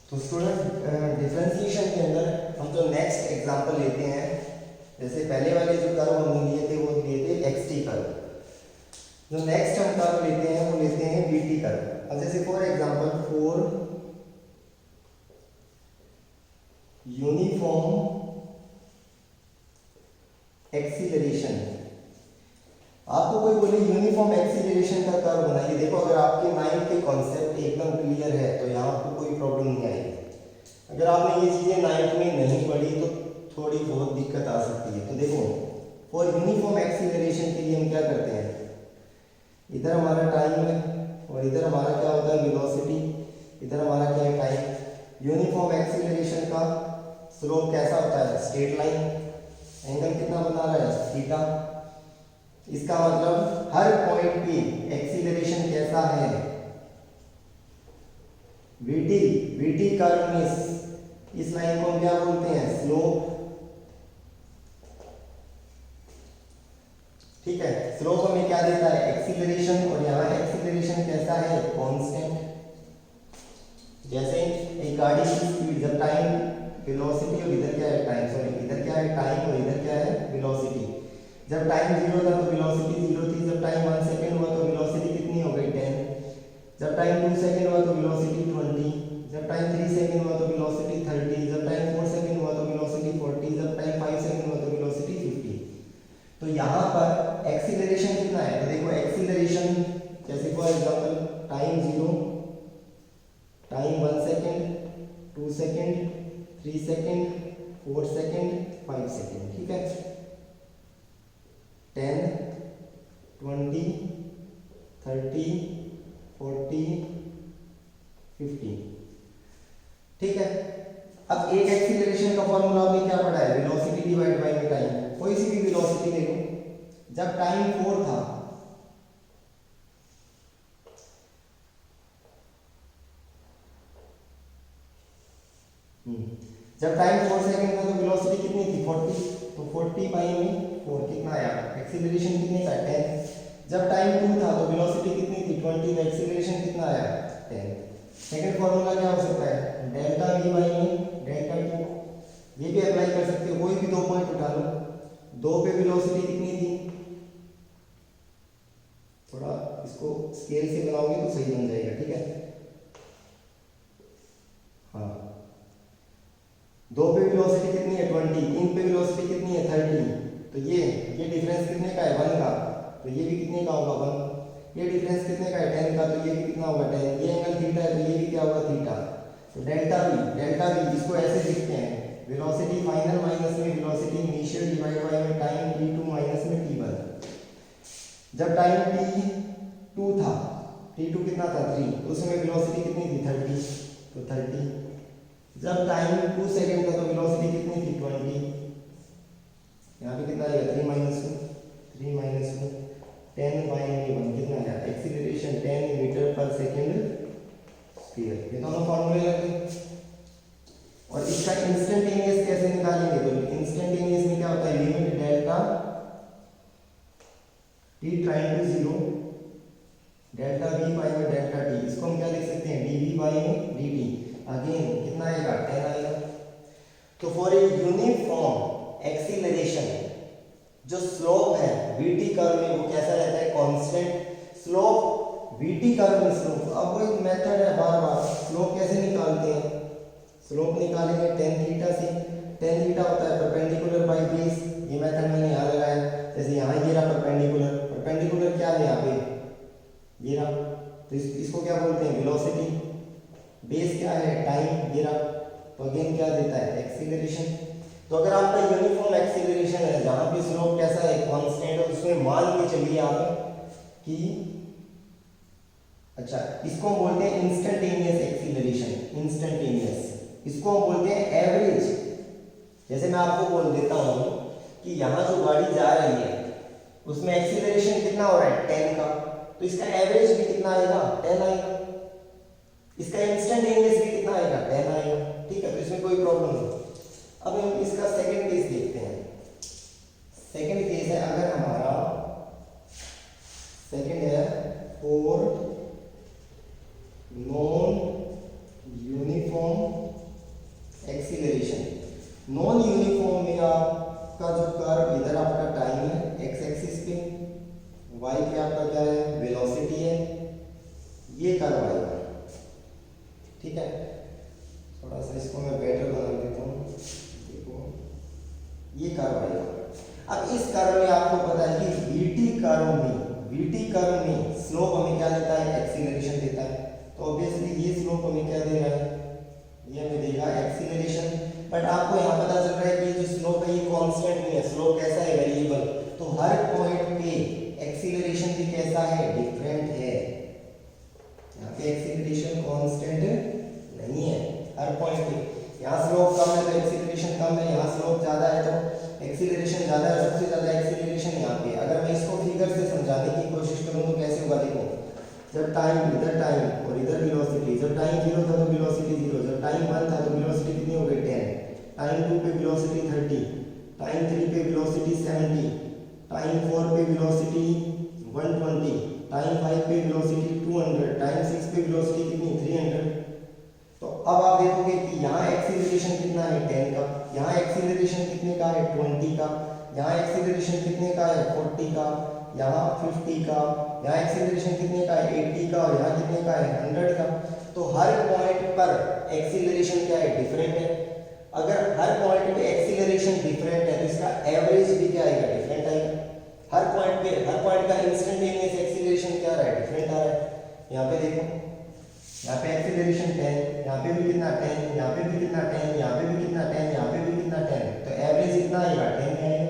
तो student differentiation के अंदर हम जो नेक्स्ट एग्जांपल लेते हैं, जैसे पहले वाले जो कर्व हमने लिए थे वो लिए थे एक्स टी कर्व। जो नेक्स्ट हम कर्व लेते हैं वो लेते हैं बी टी कर्व। अब जैसे for example for uniform acceleration, आपको कोई बोले यूनिफॉर्म एक्सीलरेशन का कर्व बनाइए। देखो अगर आपके माइंड के कॉन्सेप्ट एकदम क्लियर है तो यहाँ आपको कोई प्रॉब्लम नहीं आएगी। अगर आपने ये चीज़ें नाइन्थ में नहीं पढ़ी तो थोड़ी बहुत दिक्कत आ सकती है। तो देखो फॉर यूनिफॉर्म एक्सीलरेशन के लिए हम क्या करते हैं, इधर हमारा टाइम है और इधर हमारा क्या होता है वेलोसिटी, इधर हमारा क्या है टाइम। यूनिफॉर्म एक्सीलरेशन का स्लोप कैसा होता है, स्ट्रेट लाइन। एंगल कितना बना रहा है, थीटा। इसका मतलब हर पॉइंट पे एक्सीलरेशन कैसा है, वीटी। वीटी कर्व में इस लाइन को हम क्या बोलते हैं, स्लोप। ठीक है, स्लोप हमें क्या देता है, एक्सीलरेशन, और यहाँ एक्सीलरेशन कैसा है, कांस्टेंट। जैसे एक गाड़ी की स्पीड, जब टाइम वेलोसिटी और इधर क्या है टाइम, सॉरी इधर क्या है टाइम और इधर क्या है वेलोसिटी। जब टाइम 0 था तो वेलोसिटी 0 थी। जब टाइम 1 सेकंड हुआ तो वेलोसिटी कितनी हो गई, 10। जब टाइम 2 सेकंड हुआ तो वेलोसिटी 20। जब टाइम 3 सेकंड हुआ तो वेलोसिटी 30। जब टाइम 4 सेकंड हुआ तो वेलोसिटी 40। जब टाइम 5 सेकंड हुआ तो वेलोसिटी 50। तो यहाँ पर एक्सीलरेशन कितना है, तो देखो एक्सीलरेशन जैसे for example time 0, time 1 second, 2 second, 3 second, 4 second, 5 second. ठीक है, 10, 20, 30, 40, 50। ठीक है, अब एक एक्सीलरेशन का फॉर्मूला आपने क्या पढ़ा है, वेलोसिटी डिवाइड बाय टाइम। कोई सी भी वेलोसिटी ले लो, जब टाइम 4 था जब टाइम 4 सेकंड था तो वेलोसिटी कितनी थी, 40। तो 40 बाई में 4 कितना आया, एक्सीलरेशन कितने का, 10। जब टाइम 2 था तो वेलोसिटी कितनी थी, 20। तो एक्सीलरेशन कितना आया, 10। सेकंड फॉर्मूला क्या हो सकता है, डेल्टा वी बाई में डेल्टा टी। ये भी अप्लाई कर सकते हो, कोई भी दो पॉइंट उठा लो। 2 पे वेलोसिटी कितनी थी, थोड़ा इसको स्केल से बनाओगे तो सही बन जाएगा। ठीक है, हाँ 2 पे वेलोसिटी कितनी है, 20। 3 पे वेलोसिटी कितनी है, 30। तो ये डिफरेंस कितने का है, 1 का। तो ये भी कितने का होगा, 1। ये डिफरेंस कितने का है, 10 का। तो ये भी कितना होगा, 10। ये एंगल थीटा है तो ये भी क्या होगा, थीटा। तो डेल्टा वी इसको ऐसे लिखते हैं, वेलोसिटी फाइनल माइनस में वेलोसिटी इनिशियल डिवाइड बाय में टाइम t2 माइनस में t1। जब टाइम t2 था, t2 कितना था, 3, तो उस समय वेलोसिटी कितनी थी, 30। तो 30। जब टाइम 2 सेकंड था तो वेलोसिटी कितनी थी, 20। यहाँ पे कितना आएगा, 3 माइनस 2, 10 बाई में 1 कितना आया, एक्सीलरेशन 10 मीटर पर सेकंड स्क्वायर। ये दोनों फॉर्मूले लगे। और इसका इंस्टेंटेनियस कैसे निकालेंगे, तो इंस्टेंटेनियस में क्या होता है, limit delta t trying to 0 delta v by में डेल्टा t। इसको हम क्या लिख सकते हैं, dv बाई में dt। अगेन कितना आएगा, 10 आएगा। तो फॉर ए यूनिफॉर्म एक्सीलरेशन जो स्लोप है vt कर्व में वो कैसा रहता है, कांस्टेंट। स्लोप vt कर्व में स्लोप, अब वो एक मेथड है, बार बार स्लोप कैसे निकालते हैं, स्लोप निकालेंगे tan थीटा से। tan थीटा होता है परपेंडिकुलर बाय बेस। ये मेथड मैंने यहाँ लगाया, जैसे यहाँ ये रहा परपेंडिकुलर क्या है यहाँ पे, ये रहा। तो इसको क्या बोलते हैं, वेलोसिटी। बेस क्या है, टाइम, ये रहा। तो अगेन क्या देता है, एक्सीलरेशन। तो अगर आपका यूनिफॉर्म एक्सीलरेशन है जहाँ पे स्लोप कैसा है, कांस्टेंट, और उसमें मान के चलिए आप कि अच्छा इसको हम बोलते हैं इंस्टेंटेनियस एक्सीलरेशन। इंस्टेंटेनियस इसको हम बोलते हैं एवरेज। जैसे मैं आपको बोल देता हूँ कि यहाँ जो गाड़ी जा रही है उसमें एक्सीलरेशन कितना हो रहा है, 10 का। तो इसका एवरेज भी कितना आएगा, 10 आएगा। इसका इंस्टेंटेनियस भी कितना आएगा, 10 आएगा। ठीक है, तो इसमें कोई प्रॉब्लम नहीं। अब हम इसका सेकंड केस देखते हैं। सेकंड केस है, अगर हमारा सेकंड है फॉर नॉन यूनिफॉर्म हमें क्या दे रहा है, ये हमें देगा एक्सीलरेशन। बट आपको यहाँ पता चल रहा है कि जो स्लोप है ये कांस्टेंट नहीं है, स्लोप कैसा है, वेरिएबल। तो हर पॉइंट पे एक्सीलरेशन भी कैसा है, डिफरेंट है। यहाँ पे एक्सीलरेशन कांस्टेंट नहीं है हर पॉइंट पे। यहाँ स्लोप कम है तो एक्सीलरेशन कम है, यहाँ स्लोप ज्यादा है तो एक्सीलरेशन ज्यादा है। सबसे ज्यादा एक्सीलरेशन यहाँ पे। अगर मैं इसको फिगर से समझाने की कोशिश करूँ तो कैसे होगा, देखो जब टाइम, इधर टाइम और इधर वेलोसिटी, जब टाइम 0 था तो वेलोसिटी 0, जब टाइम 1 था तो वेलोसिटी कितनी हो गई 10, टाइम 2 पे वेलोसिटी 30, टाइम 3 पे वेलोसिटी 70, टाइम 4 पे वेलोसिटी 120, टाइम 5 पे वेलोसिटी 200, टाइम 6 पे वेलोसिटी कितनी 300। तो अब आप देखोगे कि यहाँ एक्सीलरेशन कितना है 10 का, यहाँ एक्सीलरेशन कितने का है 20 का, यहाँ एक्सीलरेशन कितने का है 40 का, यहाँ 50 का, यहाँ एक्सीलरेशन कितने का है 80 का, और यहाँ कितने का है 100 का। तो हर पॉइंट पर एक्सीलरेशन क्या है, डिफरेंट है। अगर हर पॉइंट पे एक्सीलरेशन डिफरेंट है तो इसका एवरेज भी क्या आएगा, डिफरेंट आएगा। हर पॉइंट का इंस्टेंटेनियस एक्सीलरेशन क्या आ रहा है, डिफरेंट आ रहा है। यहाँ पे देखो, यहाँ पे एक्सीलरेशन 10, यहाँ पे भी कितना 10, यहाँ पे भी कितना 10, यहाँ पे भी कितना 10, यहाँ पे भी कितना 10, तो एवरेज कितना आएगा 10 आएगा।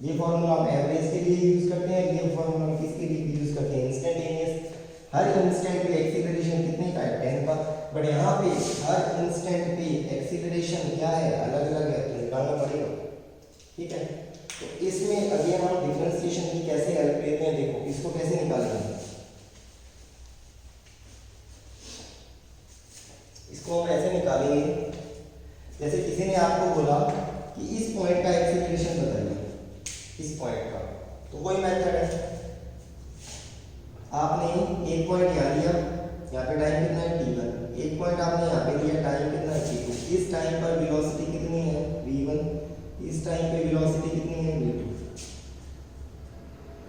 ये फॉर्मूला हम एवरेज के लिए यूज करते हैं, ये फॉर्मूला हम किसके लिए यूज करते हैं, इंस्टेंटेनियस। हर इंस्टेंट पे एक्सीलरेशन कितने का है 10 का, बट यहाँ पे हर इंस्टेंट पे एक्सीलरेशन क्या है, अलग अलग है, तो निकालना पड़ेगा। ठीक है, तो इसमें अगेन हम डिफरेंशिएशन की कैसे हेल्प लेते हैं, देखो इसको कैसे निकालेंगे। इसको हम ऐसे निकालेंगे, जैसे किसी ने आपको बोला कि इस पॉइंट का एक्सीलरेशन बताइए, इस पॉइंट का, तो वही मेथड है। आपने एक पॉइंट यहाँ लिया, यहाँ पे टाइम कितना है t1, एक पॉइंट आपने यहाँ पे लिया, टाइम कितना है t2, इस टाइम पर वेलोसिटी कितनी है v1, इस टाइम पे वेलोसिटी कितनी है v2।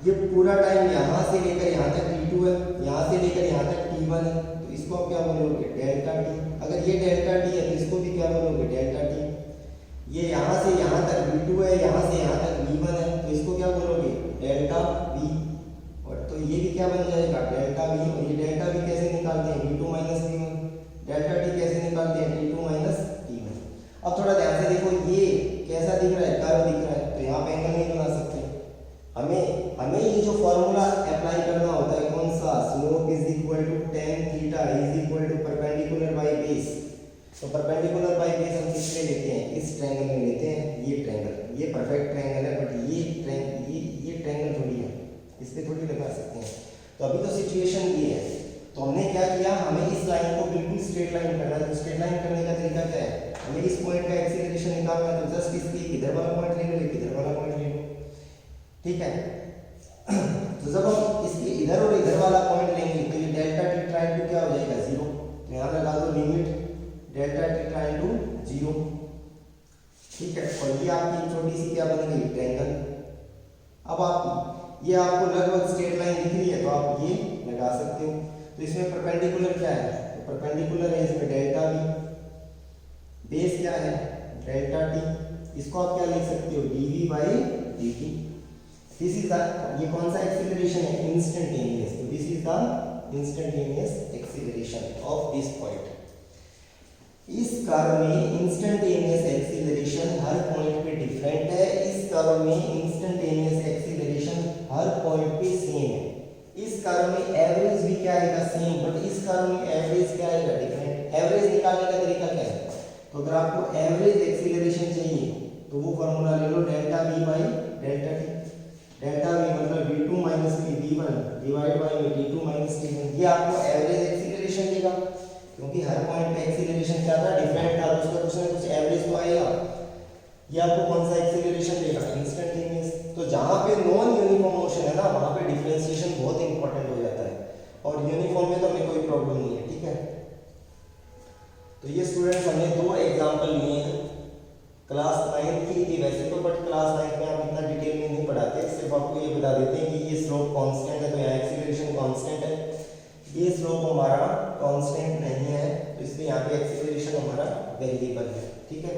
ये पूरा टाइम यहाँ से लेकर यहाँ तक t2 है, यहाँ से लेकर यहाँ तक t1 है, तो इसको आप क्या बोलोगे, डेल्टा t। अगर ये डेल्टा t है तो इसको भी क्या बोलोगे, डेल्टा t। ये यहाँ से यहाँ तक v2 है, यहाँ से यहाँ तक v1 है, तो इसको क्या बोलोगे, डेल्टा v। और तो ये भी क्या बन जाएगा, डेल्टा v। और ये डेल्टा v कैसे निकालते हैं, v2 minus v1। Delta t कैसे निकालते हैं, t2 माइनस t1। अब थोड़ा ध्यान से देखो, ये कैसा दिख रहा है, कर्व दिख रहा है, तो यहाँ पे एंगल नहीं बना सकते। हमें ये जो फॉर्मूला अप्लाई करना होता है, कौन सा, slope is equal to tan theta is equal to perpendicular by base. तो परपेंडिकुलर बाय बेस हम किस में लेते हैं, इस ट्रायंगल में लेते हैं। ये ट्रायंगल, ये परफेक्ट ट्रायंगल है, बट ये ट्रायंगल थोड़ी है, इस पे थोड़ी लगा सकते हैं। तो अभी तो सिचुएशन ये है, तो हमने क्या किया, हमें इस लाइन को बिल्कुल स्ट्रेट लाइन करना है। तो स्ट्रेट लाइन करने का तरीका क्या है, हमें इस पॉइंट का एक्सीलरेशन निकालना है, तो जस्ट इसकी इधर वाला पॉइंट ले लो, इधर वाला पॉइंट ले लो। ठीक है, तो जब हम इसके इधर और इधर वाला पॉइंट लेंगे तो ये डेल्टा टी ट्राई टू क्या हो जाएगा, 0। तो यहाँ लगा दो limit delta t try to 0। ठीक है, और ये आपकी छोटी सी क्या बन गई, ट्रायंगल। अब आप ये आपको लगभग स्ट्रेट लाइन दिख रही है, तो आप ये लगा सकते हो। तो इसमें परपेंडिकुलर क्या है, तो परपेंडिकुलर है इसमें डेल्टा वी, बेस क्या है डेल्टा टी। इसको आप क्या लिख सकते हो, dv by dt। This is the, ये कौन सा एक्सीलरेशन है, इंस्टेंटेनियस। तो this is the instantaneous acceleration of this point. इस कर्व में इंस्टेंटेनियस एक्सीलरेशन हर पॉइंट पे डिफरेंट है, इस कर्व में इंस्टेंटेनियस एक्सीलरेशन हर पॉइंट पे सेम है। इस कर्व में एवरेज भी क्या आएगा, सेम, बट इस कर्व में एवरेज क्या आएगा, डिफरेंट। एवरेज निकालने का तरीका क्या है, तो अगर आपको एवरेज एक्सीलरेशन चाहिए तो वो फॉर्मूला ले लो, delta V by delta T. Delta V मतलब v2 minus v1 divide by t2 minus t1। ये आपको एवरेज एक्सीलरेशन देगा, क्योंकि हर पॉइंट पे एक्सीलरेशन क्या था, डिफरेंट था, तो उसका कुछ ना कुछ एवरेज तो आएगा। ये आपको कौन सा एक्सीलरेशन देगा, इंस्टेंटेनियस। तो जहाँ पे नॉन यूनिफॉर्म मोशन है ना, वहाँ पे डिफरेंशिएशन बहुत इंपॉर्टेंट हो जाता है, और यूनिफॉर्म में तो हमें कोई प्रॉब्लम नहीं है। ठीक है, तो ये स्टूडेंट्स हमने 2 एग्जाम्पल लिए हैं क्लास 9 की थी वैसे तो, बट क्लास 9 में आप इतना डिटेल में नहीं पढ़ाते, सिर्फ आपको ये बता देते हैं कि ये स्लोप कांस्टेंट है, तो यहाँ एक्सीलरेशन कांस्टेंट है। ये स्लोप हमारा कांस्टेंट नहीं है, तो इसलिए यहाँ पे एक्सीलरेशन हमारा वेरिएबल है। ठीक है,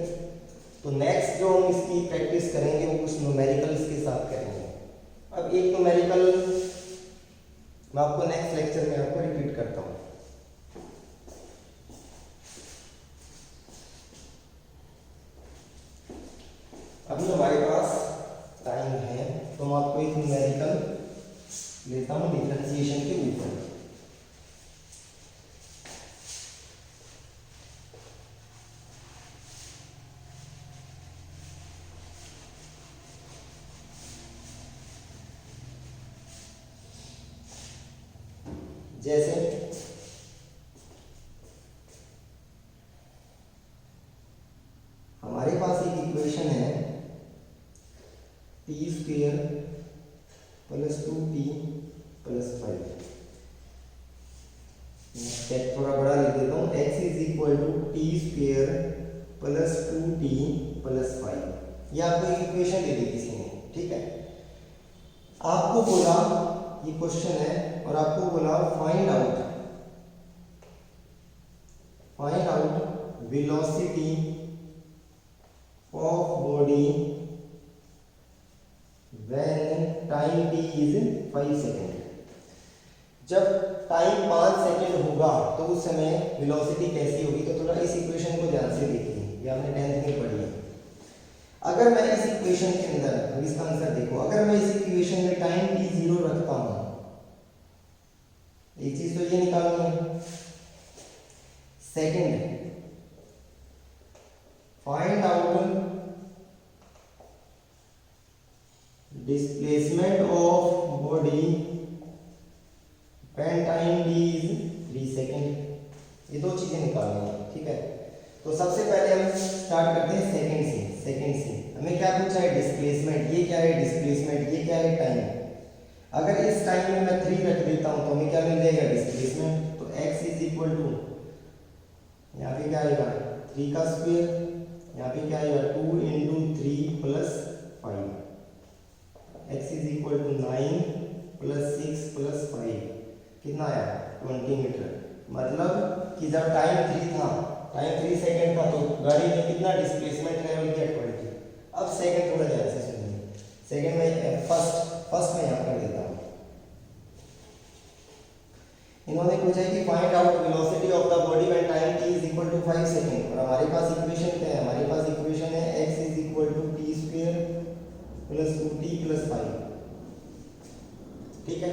तो नेक्स्ट जो हम इसकी प्रैक्टिस करेंगे वो कुछ न्यूमेरिकल्स के साथ करेंगे। अब एक न्यूमेरिकल मैं आपको नेक्स्ट लेक्चर में आपको रिपीट करता हूँ। जैसे हमारे पास एक इक्वेशन है T square plus 2t plus 5। थोड़ा बड़ा लिख देता हूँ, x is equal to t square plus 2t plus 5। ये आपको एक इक्वेशन दे दी किसी ने, ठीक है। आपको बोला, ये क्वेश्चन है और आपको बोला find out velocity of body when time t is 5 second. जब टाइम 5 सेकेंड होगा तो उस समय वेलोसिटी कैसी होगी। तो थोड़ा इस इक्वेशन को ध्यान से देखिए, ये आपने 10th में पढ़ी है। अगर मैं इस इक्वेशन के अंदर, अब इसका आंसर देखो, अगर मैं इस इक्वेशन में टाइम t 0 रखता हूं, एक चीज तो ये निकालनी है। Second, find out displacement of body when time t is 3 second. ये दो चीजें निकालनी है, ठीक है। तो सबसे पहले हम स्टार्ट करते हैं सेकेंड से। हमें क्या पूछा है, डिस्प्लेसमेंट। ये क्या है डिस्प्लेसमेंट, ये क्या है टाइम। अगर इस टाइम में मैं 3 रख देता हूं तो हमें क्या मिल जाएगा, डिस्प्लेसमेंट। तो x इज इक्वल टू, यहाँ पे क्या आएगा 3 का स्क्वायर, यहाँ पे क्या आएगा 2 into 3 plus 5। x is equal to 9 plus 6 plus 5, कितना आया 20 मीटर। मतलब कि जब टाइम 3 था, टाइम 3 सेकेंड था, तो गाड़ी ने कितना डिस्प्लेसमेंट ट्रेवल किया 20। अब सेकेंड थोड़ा ध्यान से सुनिए। सेकेंड में फर्स्ट में यहाँ कर देता हूँ। इन्होंने पूछा है कि find out velocity of the body when time t is equal to 5 second. और हमारे पास इक्वेशन क्या है, हमारे पास इक्वेशन है x is equal to t square plus 2t plus 5, ठीक है।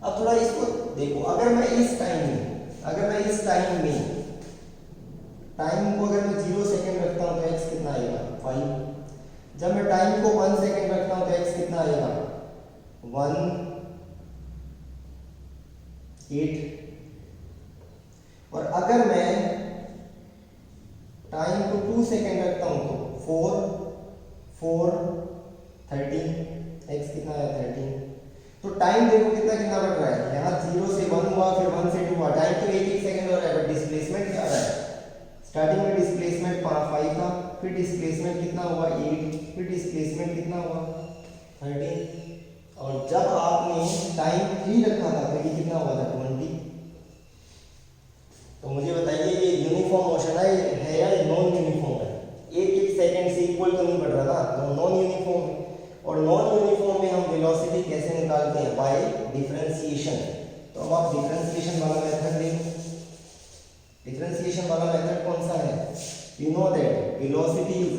अब थोड़ा इसको देखो, अगर मैं इस टाइम में टाइम को अगर मैं 0 सेकेंड रखता हूं तो x कितना आएगा 5। जब मैं टाइम को 1 सेकेंड रखता हूं तो x कितना आएगा 1 8। और अगर मैं टाइम को 2 सेकेंड रखता हूं तो 4 13, x कितना आया 13। तो टाइम देखो कितना बढ़ रहा है, यहाँ 0 से 1 हुआ, फिर 1 से 2 हुआ, टाइम तो एक सेकंड हो रहा है, बट डिस्प्लेसमेंट क्या रहा है। स्टार्टिंग में डिस्प्लेसमेंट 5 था, फिर डिस्प्लेसमेंट कितना हुआ 8, फिर डिस्प्लेसमेंट कितना हुआ 13। और जब आपने टाइम 3 रखा था तो ये कितना हुआ था 20। तो मुझे बताइए ये यूनिफॉर्म मोशन है या नॉन यूनिफॉर्म है। एक सेकंड से इक्वल तो नहीं बढ़ रहा ना, तो नॉन यूनिफॉर्म है। और नॉन यूनिफॉर्म में हम वेलोसिटी कैसे निकालते हैं, बाय डिफरेंशिएशन। तो अब आप डिफरेंशिएशन वाला मेथड देखो। डिफरेंशिएशन वाला मेथड कौन सा है, you know that velocity is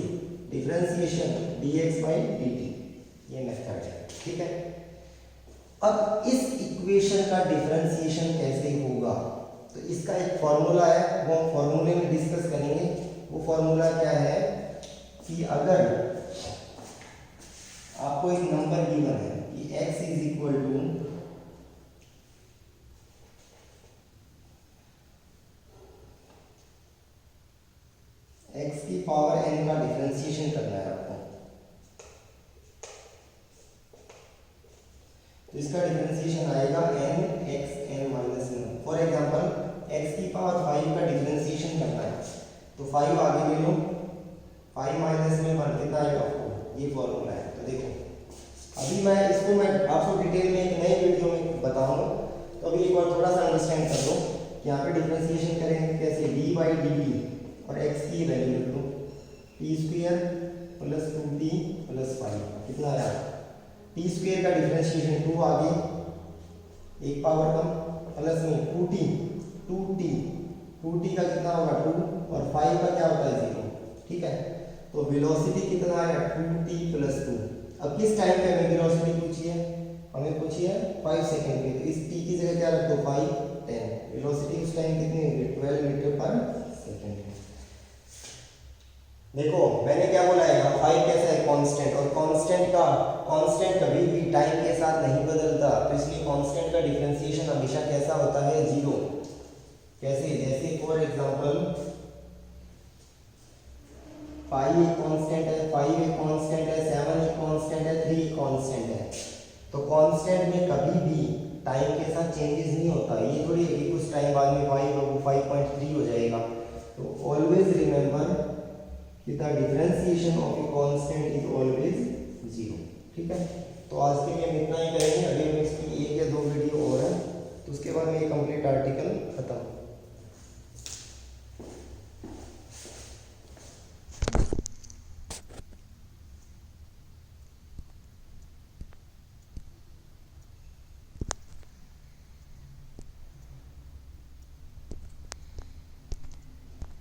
differentiation dx by dt, ये मेथड है, ठीक है। अब इस इक्वेशन का डिफरेंशिएशन कैसे होगा, तो इसका एक फॉर्मूला है, वो हम फॉर्मूले में डिस्कस करेंगे। वो फॉर्मूला क्या है कि अगर आपको एक नंबर गिवन है कि x is equal to x की पावर n का डिफरेंशिएशन करना है आपको। तो इसका डिफरेंशिएशन आएगा n x n minus 1। For example x की पावर 5 का डिफरेंशिएशन करना है, तो 5 आगे ले लो, 5 माइनस में 1 कितना आएगा 4। ये फॉर्मूला है। तो देखो अभी मैं आपको डिटेल में एक नए वीडियो में बताऊंगा, तो अभी एक बार थोड़ा सा अंडरस्टैंड कर लो कि यहाँ पे डिफरेंशिएशन करेंगे कैसे। डी बाई डी टी और x की वैल्यू लिख लो, T square plus 2t plus 5, कितना आया टी स्क्वायर का डिफरेंशिएशन 2 आगे, एक पावर कम, प्लस में 2t का कितना होगा 2, और 5 का क्या होता है 0, ठीक है। तो वेलोसिटी कितना आया 2t प्लस 2। अब किस टाइम पे हमें वेलोसिटी पूछी है, हमें पूछी है 5 सेकेंड पे, तो इस t की जगह क्या रख दो 5 10। वेलोसिटी उस टाइम कितनी होगी 12 मीटर पर सेकेंड। देखो मैंने क्या बोला है, 5 कैसा है कांस्टेंट, और कांस्टेंट का कांस्टेंट कभी भी टाइम के साथ नहीं बदलता, तो इसलिए कांस्टेंट का डिफरेंशिएशन हमेशा कैसा होता है, जीरो। कैसे, जैसे फॉर एग्जांपल 5 एक कांस्टेंट है, 5 एक कांस्टेंट है, 7 एक कांस्टेंट है, 3 एक कांस्टेंट है। तो कांस्टेंट में कभी भी टाइम के साथ चेंजेस नहीं होता। ये थोड़ी है कि कुछ टाइम बाद में 5.3 हो जाएगा। तो ऑलवेज रिमेंबर कि the differentiation of a constant is always